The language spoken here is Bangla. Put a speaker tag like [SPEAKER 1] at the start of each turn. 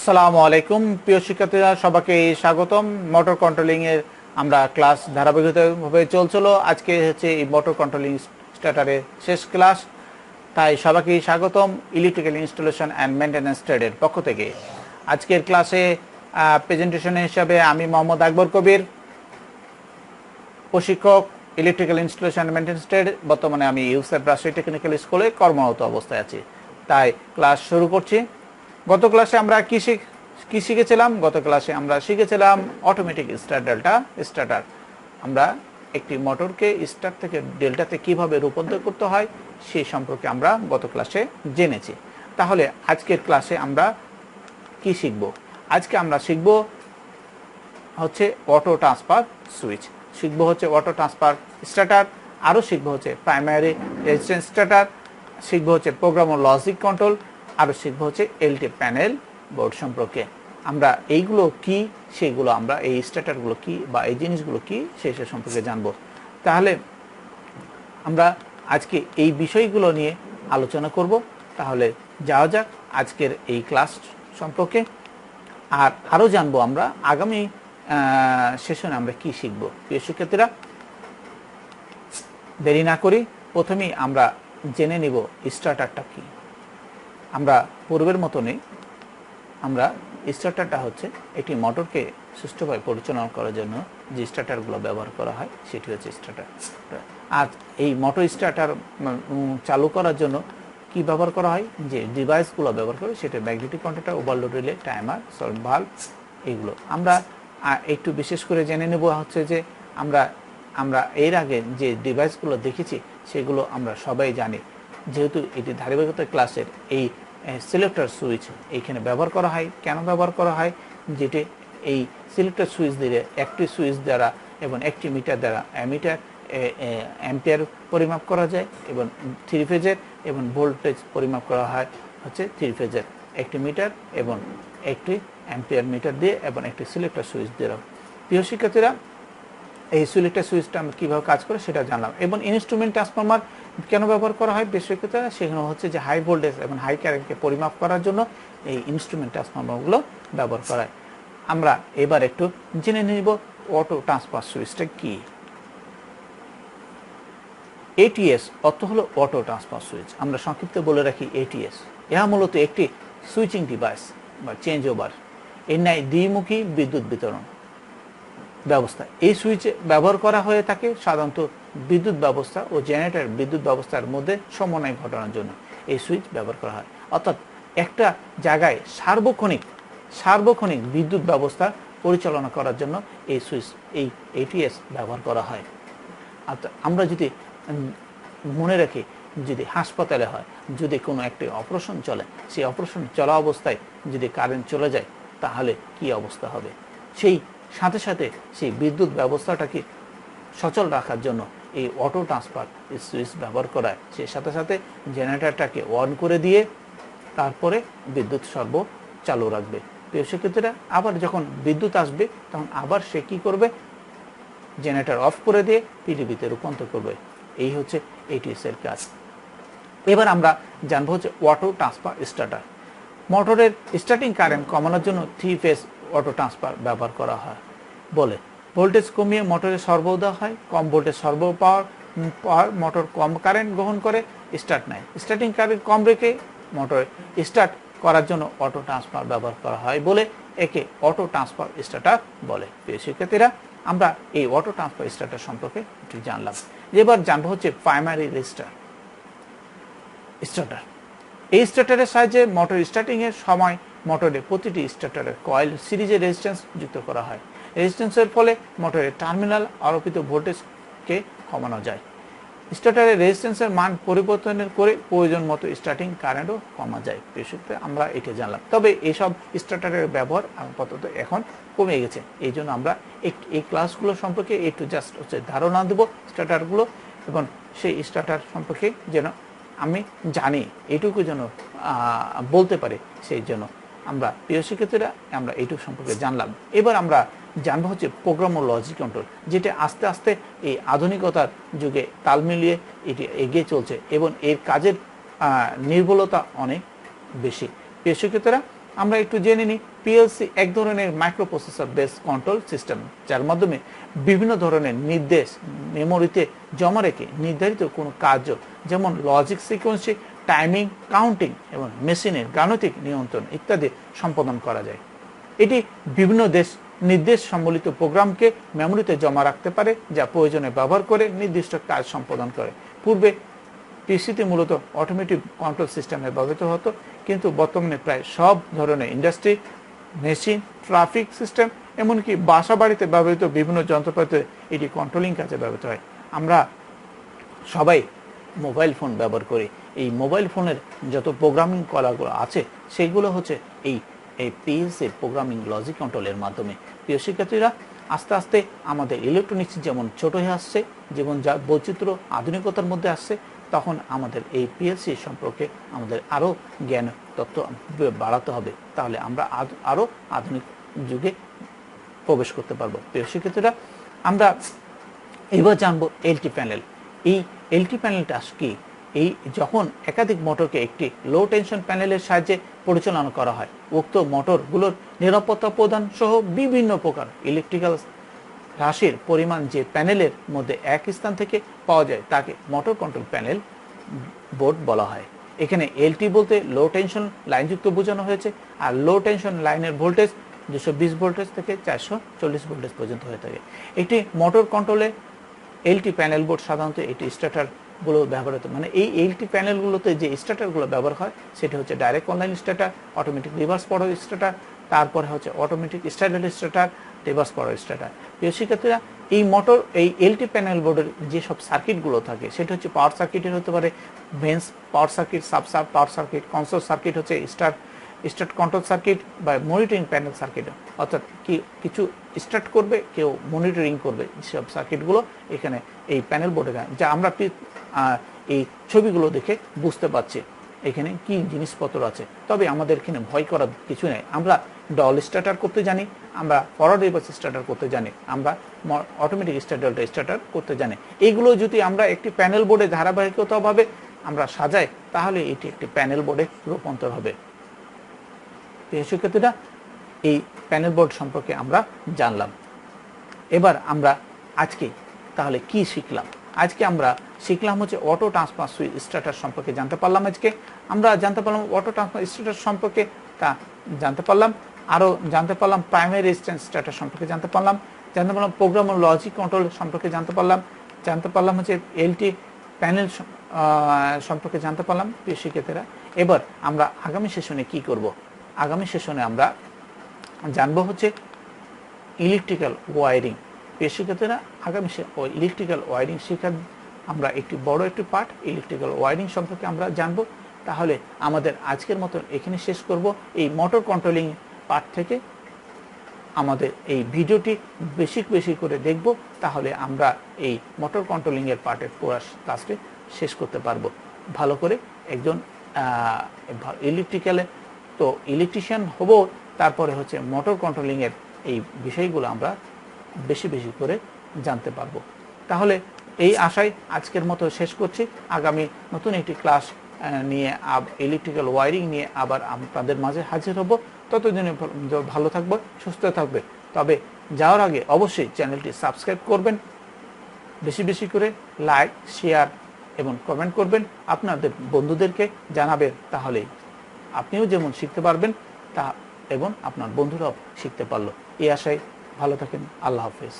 [SPEAKER 1] আসসালামু আলাইকুম প্রিয় শিক্ষার্থীরা, সবাইকে স্বাগতম। মোটর কন্ট্রোলিং এর আমরা ক্লাস ধারাবাহিকভাবে চলছিল। আজকে হচ্ছে এই মোটর কন্ট্রোলিং স্টার্টারের শেষ ক্লাস, তাই সবাইকে স্বাগতম ইলেকট্রিক্যাল ইনস্টলেশন অ্যান্ড মেইনটেন্যান্স ট্রেডের পক্ষ থেকে। আজকের ক্লাসে প্রেজেন্টেশন হিসাবে আমি মোহাম্মদ আকবর কবির, প্রশিক্ষক electrical installation and maintenance trade. বর্তমানে আমি ইউসেফ রাজশাহী টেকনিক্যাল স্কুলে কর্মরত অবস্থায় আছি, তাই ক্লাস শুরু করছি। গত ক্লাসে আমরা কি শিখেছিলাম? গত ক্লাসে আমরা শিখেছিলাম অটোমেটিক স্টার্ট ডেল্টা স্টার্টার। আমরা একটি মোটরকে স্টার্ট থেকে ডেল্টাতে কিভাবে রূপান্তর করতে হয় সেই সম্পর্কে আমরা গত ক্লাসে জেনেছি। তাহলে আজকের ক্লাসে আমরা কি শিখব? আজকে আমরা শিখব হচ্ছে অটো ট্রান্সফার সুইচ, শিখব হচ্ছে অটো ট্রান্সফার স্টার্টার, আরও শিখব হচ্ছে প্রাইমারি রেজিস্ট্যান্স স্টার্টার, শিখব হচ্ছে প্রোগ্রামেবল লজিক কন্ট্রোল, আরও শিখব হচ্ছে এলটি প্যানেল বোর্ড সম্পর্কে। আমরা এইগুলো কি, সেইগুলো আমরা এই স্টার্টারগুলো কি বা এই জিনিসগুলো কি সেই সম্পর্কে জানব। তাহলে আমরা আজকে এই বিষয়গুলো নিয়ে আলোচনা করব। তাহলে যাওয়া যাক আজকের এই ক্লাস সম্পর্কে। আর আরও জানবো আমরা আগামী সেশনে আমরা কি শিখব। প্রিয় শিক্ষার্থীরা, দেরি না করি প্রথমেই আমরা জেনে নিব স্টার্টারটা কি। আমরা পূর্বের মতনই আমরা স্টার্টারটা হচ্ছে একটি মোটরকে সুষ্ঠুভাবে পরিচালনা করার জন্য যে স্টার্টারগুলো ব্যবহার করা হয় সেটি হচ্ছে স্টার্টার। আর এই মোটর স্টার্টার চালু করার জন্য কি ব্যবহার করা হয়, যে ডিভাইসগুলো ব্যবহার করে সেটা magnetic controller, overload relay, timer, salt valve, এইগুলো আমরা একটু বিশেষ করে জেনে নেব। হচ্ছে যে আমরা এর আগে যে ডিভাইসগুলো দেখেছি সেগুলো আমরা সবাই জানি। যেহেতু এটি ধারাবাহিকতা ক্লাসের এই সিলেক্টর সুইচ এইখানে ব্যবহার করা হয়। কেন ব্যবহার করা হয়? যেটি এই সিলেক্টর সুইচ দিয়ে একটি সুইচ দ্বারা এবং একটি মিটার দ্বারা অ্যাম্পিয়ার পরিমাপ করা যায় এবং থ্রি ফেজের, এবং ভোল্টেজ পরিমাপ করা হয় হচ্ছে থ্রি ফেজের একটি মিটার এবং একটি অ্যাম্পিয়ার মিটার দিয়ে এবং একটি সিলেক্টর সুইচ দিয়ে। প্রিয় শিক্ষার্থীরা, এই সিলেক্টর সুইচটা আমরা কীভাবে কাজ করে সেটা জানলাম। এবং ইনস্ট্রুমেন্ট ট্রান্সফরমার কেন ব্যবহার করা হয়? বেশ শিক্ষার্থীরা, সেখানে হচ্ছে যে হাই ভোল্টেজ এবং হাই কারেন্টকে পরিমাপ করার জন্য এই ইনস্ট্রুমেন্ট ট্রান্সফরমারগুলো ব্যবহার করা হয়। আমরা এবার একটু জেনে নিব অটো ট্রান্সফার সুইচটা কি। এটিএস অর্থ হলো অটো ট্রান্সফার সুইচ। আমরা সংক্ষিপ্ত বলে রাখি এটিএস। ইহা মূলত একটি সুইচিং ডিভাইস বা চেঞ্জ ওভার এর ন্যায় দ্বিমুখী বিদ্যুৎ বিতরণ ব্যবস্থা। এই সুইচ ব্যবহার করা হয়ে থাকে সাধারণত বিদ্যুৎ ব্যবস্থা ও জেনারেটর বিদ্যুৎ ব্যবস্থার মধ্যে সমন্বয় ঘটানোর জন্য এই সুইচ ব্যবহার করা হয়। অর্থাৎ একটা জায়গায় সার্বক্ষণিক বিদ্যুৎ ব্যবস্থা পরিচালনা করার জন্য এই সুইচ, এই এটিএস ব্যবহার করা হয়। অর্থাৎ আমরা যদি মনে রাখি, যদি হাসপাতালে হয়, যদি কোনো একটি অপারেশন চলে, সেই অপারেশন চলা অবস্থায় যদি কারেন্ট চলে যায় তাহলে কি অবস্থা হবে? সেই সাথে সাথে সেই বিদ্যুৎ ব্যবস্থাটাকে সচল রাখার জন্য এই অটো ট্রান্সফার সুইচ ব্যবহার করা হয়। সেই সাথে সাথে জেনারেটরটাকে অন করে দিয়ে তারপরে বিদ্যুৎ সর্ব চালু রাখবে। প্রিয় শিক্ষার্থীরা, আবার যখন বিদ্যুৎ আসবে তখন আবার সে কী করবে? জেনারেটর অফ করে দিয়ে পিডিবিতে রূপান্তর করবে। এই হচ্ছে এটিএস এর কাজ। এবার আমরা জানবো হচ্ছে অটো ট্রান্সফার স্টার্টার। মোটরের স্টার্টিং কারেন্ট কমানোর জন্য থ্রি ফেজ অটো ট্রান্সফার ব্যবহার করা হয় বলে ভোল্টেজ কমিয়ে মোটরের সরবরাহ দেওয়া হয়। কম ভোল্টেজ সরবরাহ পাওয়ার মোটর কম কারেন্ট গ্রহণ করে স্টার্ট নেয়। স্টার্টিং কারেন্ট কম রেখে মোটর স্টার্ট করার জন্য অটো ট্রান্সফার ব্যবহার করা হয় বলে একে অটো ট্রান্সফার স্টার্টার বলে। প্রিয় শিক্ষার্থীরা, আমরা এই অটো ট্রান্সফার স্টার্টার সম্পর্কে একটু জানলাম। এবার জানবো হচ্ছে প্রাইমারি স্টার্টার। এই স্টার্টারের সাহায্যে মোটর স্টার্টিং এর সময় মোটরের প্রতিটি স্টার্টারের কয়েল সিরিজে রেজিস্ট্যান্স যুক্ত করা হয়। রেজিস্ট্যান্সের ফলে মোটরের টার্মিনাল আরোপিত ভোল্টেজকে কমানো যায়। স্টার্টারের রেজিস্ট্যান্সের মান পরিবর্তনের করে প্রয়োজন মতো স্টার্টিং কারেন্টও কমা যায়। বিশেষত আমরা এটা জানলাম। তবে এইসব স্টার্টারের ব্যবহার আপাতত এখন কমে গেছে। এই জন্য আমরা এই ক্লাসগুলো সম্পর্কে একটু জাস্ট হচ্ছে ধারণা দেব স্টার্টারগুলো, এবং সেই স্টার্টার সম্পর্কে যেন আমি জানি, এইটুকু যেন বলতে পারি, সেই জন্য আমরা প্রিয় শিক্ষার্থীরা আমরা এইটুকু সম্পর্কে জানলাম। এবার আমরা জানবো হচ্ছে প্রোগ্রামেবল লজিক কন্ট্রোল, যেটা আস্তে আস্তে এই আধুনিকতার যুগে তাল মিলিয়ে এটি এগিয়ে চলছে এবং এর কাজের নির্ভুলতা অনেক বেশি। প্রিয় শিক্ষার্থীরা, আমরা একটু জেনে নিই। পিএলসি এক ধরনের মাইক্রোপ্রসেসর বেস কন্ট্রোল সিস্টেম, যার মাধ্যমে বিভিন্ন ধরনের নির্দেশ মেমোরিতে জমা রেখে নির্ধারিত কোনো কার্য, যেমন লজিক সিকোয়েন্সি, টাইমিং, কাউন্টিং এবং মেশিনের গাণিতিক নিয়ন্ত্রণ ইত্যাদি সম্পাদন করা যায়। এটি বিভিন্ন নির্দেশ সম্বলিত প্রোগ্রামকে মেমোরিতে জমা রাখতে পারে, যা প্রয়োজনে ব্যবহার করে নির্দিষ্ট কাজ সম্পাদন করে। পূর্বে পিসিতে মূলত অটোমেটিক কন্ট্রোল সিস্টেমে ব্যবহৃত হতো, কিন্তু বর্তমানে প্রায় সব ধরনের ইন্ডাস্ট্রি, মেশিন, ট্রাফিক সিস্টেম, এমনকি বাসা বাড়িতে ব্যবহৃত বিভিন্ন যন্ত্রপাতিতে এটি কন্ট্রোলিং কাজে ব্যবহৃত হয়। আমরা সবাই মোবাইল ফোন ব্যবহার করি। এই মোবাইল ফোনের যত প্রোগ্রামিং কলাগুলো আছে সেইগুলো হচ্ছে এই পিএলসির প্রোগ্রামিং লজিক কন্ট্রোলের মাধ্যমে। প্রিয় শিক্ষার্থীরা, আস্তে আস্তে আমাদের ইলেকট্রনিক্স যেমন ছোট হয়ে আসছে, যেমন যা বৈচিত্র্য আধুনিকতার মধ্যে আসছে, তখন আমাদের এই পিএলসি সম্পর্কে আমাদের আরও জ্ঞান তত্ত্ব বাড়াতে হবে, তাহলে আমরা আরও আধুনিক যুগে প্রবেশ করতে পারবো। প্রিয় শিক্ষার্থীরা, আমরা এবার জানবো এলটি প্যানেল। এই এলটি প্যানেলটা কি? এই যখন একাধিক মোটরকে একটি লো টেনশন প্যানেলের সাহায্যে পরিচালনা করা হয়, উক্ত মোটরগুলোর নিরাপত্তা প্রদান সহ বিভিন্ন প্রকার ইলেকট্রিক্যাল রাশির পরিমাণ যে প্যানেলের মধ্যে এক স্থান থেকে পাওয়া যায় তাকে মোটর কন্ট্রোল প্যানেল বোর্ড বলা হয়। এখানে এলটি বলতে লো টেনশন লাইনযুক্ত বোঝানো হয়েছে, আর লো টেনশন লাইনের ভোল্টেজ 220 ভোল্টেজ থেকে 440 ভোল্টেজ পর্যন্ত হয়ে থাকে। একটি মোটর কন্ট্রোলে এলটি প্যানেল বোর্ড সাধারণত এটি স্টার্টারগুলো ব্যবহার হতো, মানে এই এলটি প্যানেলগুলোতে যে স্টার্টারগুলো ব্যবহার হয় সেটি হচ্ছে direct online starter, automatic reverse power starter, তারপরে হচ্ছে automatic styler starter, reverse power starter. প্রিয় শিক্ষার্থীরা, এই এলটি প্যানেল বোর্ডের যেসব সার্কিটগুলো থাকে সেটা হচ্ছে পাওয়ার সার্কিটের হতে পারে mains power circuit, sub power circuit, console circuit হচ্ছে স্টার্ট কন্ট্রোল সার্কিট বা মনিটরিং প্যানেল সার্কিট, অর্থাৎ কিছু স্টার্ট করবে, কেউ মনিটরিং করবে, যেসব সার্কিটগুলো এখানে এই প্যানেল বোর্ডে, যা আমরা এই ছবিগুলো দেখে বুঝতে পারছি এখানে কি জিনিসপত্র আছে। তবে আমাদের এখানে ভয় করার কিছু নেই। আমরা ডল স্টার্টার করতে জানি, আমরা ফরওয়ার্ড রিভার্স স্টার্টার করতে জানি, আমরা অটোমেটিক স্টার্টার করতে জানি। এইগুলো যদি আমরা একটি প্যানেল বোর্ডে ধারাবাহিকতাভাবে আমরা সাজাই, তাহলে এটি একটি প্যানেল বোর্ডে রূপান্তর হবে। শিক্ষার্থীরা, এই প্যানেল বোর্ড সম্পর্কে আমরা জানলাম। এবার আমরা আজকে তাহলে কি শিখলাম? আজকে আমরা শিখলাম হচ্ছে অটো ট্রান্সফার সুইচ স্টার্টার সম্পর্কে জানতে পারলাম। আজকে আমরা জানতে পারলাম অটো ট্রান্সফার স্টার্টার সম্পর্কে, তা জানতে পারলাম। আরও জানতে পারলাম প্রাইমারি রেজিস্ট্যান্স স্টার্টার সম্পর্কে জানতে পারলাম প্রোগ্রামেবল লজিক কন্ট্রোল সম্পর্কে জানতে পারলাম হচ্ছে এলটি প্যানেল সম্পর্কে জানতে পারলাম। প্রিয় শিক্ষার্থীরা, এবার আমরা আগামী সেশনে কি করব? আগামী সেশনে আমরা জানবো হচ্ছে ইলেকট্রিক্যাল ওয়ারিং। প্রিয় শিক্ষার্থীরা, আগামী ইলেকট্রিক্যাল ওয়ারিং শেখার আমরা বড় একটি পার্ট ইলেকট্রিক্যাল ওয়ারিং সম্পর্কে আমরা জানবো। তাহলে আমাদের আজকের মতো এখানে শেষ করব। এই মোটর কন্ট্রোলিং পার্ট থেকে আমাদের এই ভিডিওটি বেশি করে দেখব, তাহলে আমরা এই মোটর কন্ট্রোলিং এর পার্টের পুরো ক্লাসটি শেষ করতে পারবো ভালো করে। একজন ইলেকট্রিশিয়ান হব, তারপরে হচ্ছে মোটর কন্ট্রোলিং এর এই বিষয়গুলো আমরা বেশি করে জানতে পারবো। তাহলে এই আশায় আজকের মতো শেষ করছি। আগামী নতুন একটি ক্লাস নিয়ে ইলেকট্রিক্যাল ওয়ারিং নিয়ে আবার আপনাদের মাঝে হাজির হব। ততদিনে ভালো থাকবে, সুস্থ থাকবে। তবে যাওয়ার আগে অবশ্যই চ্যানেলটি সাবস্ক্রাইব করবেন, বেশি করে লাইক, শেয়ার এবং কমেন্ট করবেন, আপনাদের বন্ধুদেরকে জানাবেন। তাহলে আপনিও যেমন শিখতে পারবেন তা এবং আপনার বন্ধুরাও শিখতে পারলো। এই আশায় ভালো থাকেন। আল্লাহ হাফেজ।